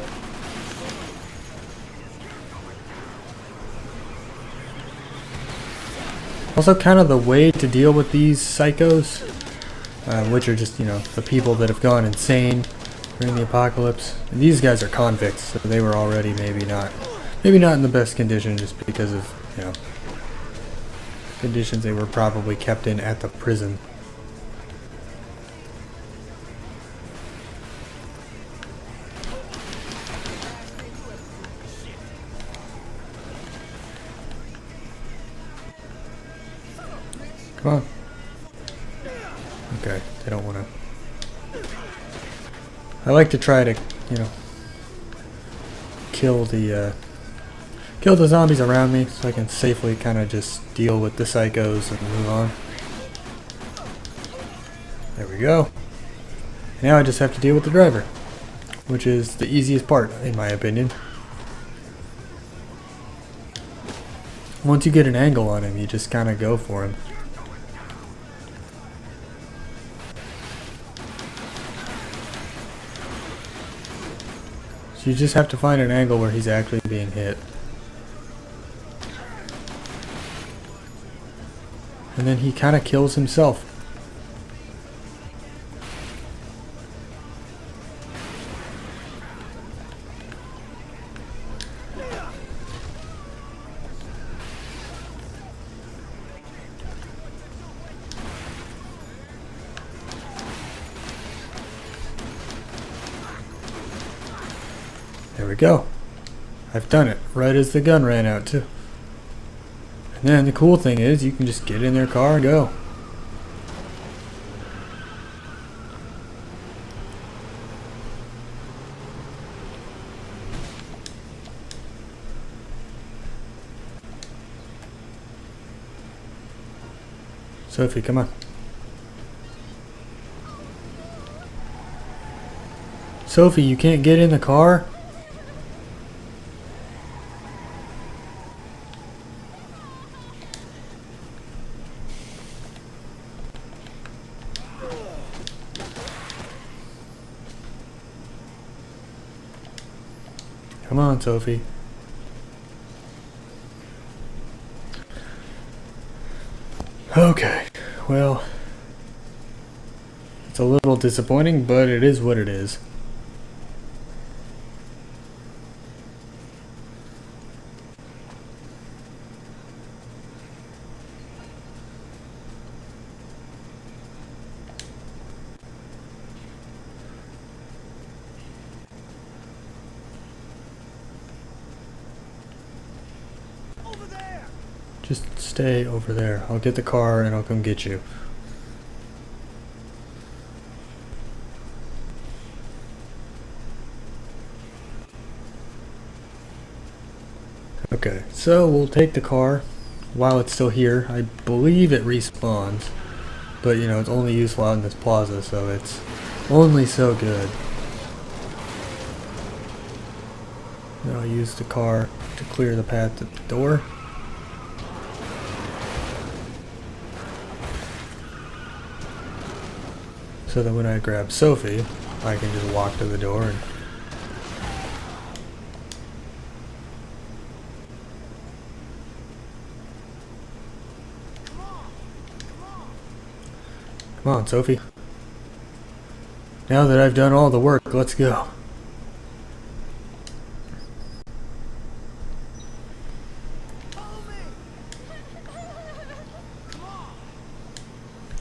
Also, kind of the way to deal with these psychos, which are just, you know, the people that have gone insane during the apocalypse. And these guys are convicts, so they were already maybe not in the best condition just because of, you know, conditions they were probably kept in at the prison. Come on. Okay, they don't want to. I like to try to, you know, kill the zombies around me so I can safely kind of just deal with the psychos and move on. There we go. Now I just have to deal with the driver, which is the easiest part, in my opinion. Once you get an angle on him, you just kind of go for him. So you just have to find an angle where he's actually being hit. And then he kind of kills himself. There we go. I've done it right as the gun ran out too. And then the cool thing is you can just get in their car and go. Sophie, come on. Sophie, you can't get in the car? Come on, Sophie. Okay, well, it's a little disappointing, but it is what it is. Just stay over there. I'll get the car and I'll come get you. Okay, so we'll take the car while it's still here. I believe it respawns, but you know, it's only useful out in this plaza, so it's only so good. And I'll use the car to clear the path at the door. So that when I grab Sophie, I can just walk to the door and come on, Sophie. Now that I've done all the work, let's go.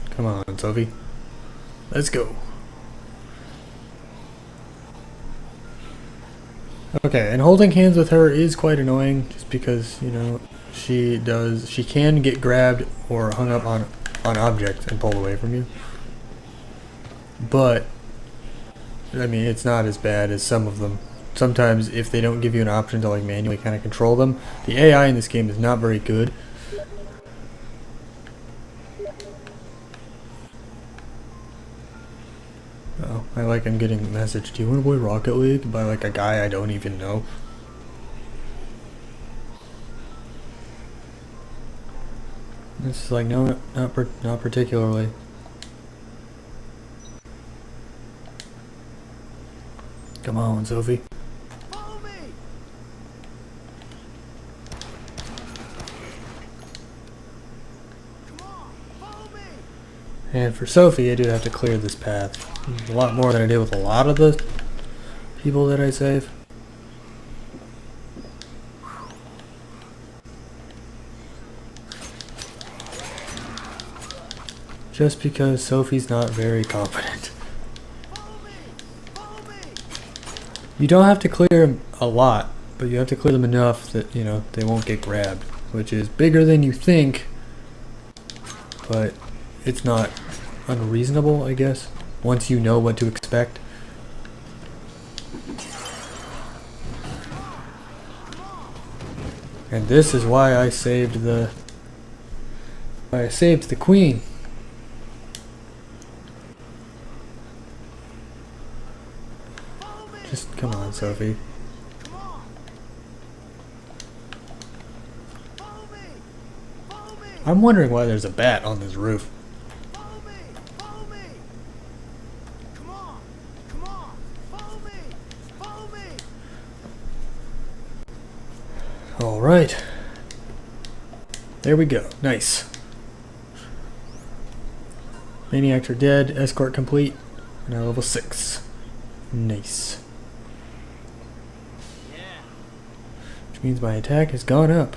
Come on, Sophie. Let's go. Okay, and holding hands with her is quite annoying just because, you know, she can get grabbed or hung up on an object and pull away from you. But I mean, it's not as bad as some of them. Sometimes if they don't give you an option to like manually kind of control them, the AI in this game is not very good. Oh, I'm getting a message. Do you want to play Rocket League by like a guy I don't even know? It's like, no, not particularly. Come on, Sophie. Follow me. Come on, follow me. And for Sophie, I do have to clear this path. A lot more than I did with a lot of the people that I save. Just because Sophie's not very confident. You don't have to clear them a lot, but you have to clear them enough that, you know, they won't get grabbed, which is bigger than you think, but it's not unreasonable, I guess, once you know what to expect. And this is why I saved the queen. Just come on, Sophie. I'm wondering why there's a bat on this roof. Follow me. Follow me. Come on. Come on. Follow me. Follow me. All right. There we go. Nice. Maniacs are dead. Escort complete. Now level 6. Nice. Which means my attack has gone up.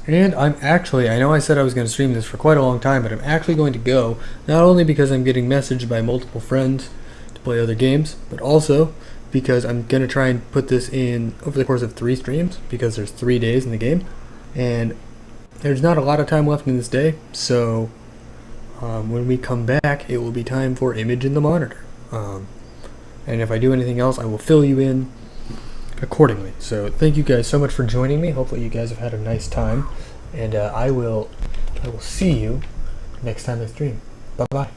And I'm actually, I know I said I was going to stream this for quite a long time, but I'm actually going to go, not only because I'm getting messaged by multiple friends to play other games, but also because I'm going to try and put this in over the course of 3 streams, because there's 3 days in the game, and there's not a lot of time left in this day, so when we come back, it will be time for Image in the Monitor. And if I do anything else, I will fill you in accordingly. So thank you guys so much for joining me. Hopefully you guys have had a nice time, and I will see you next time I stream. Bye bye.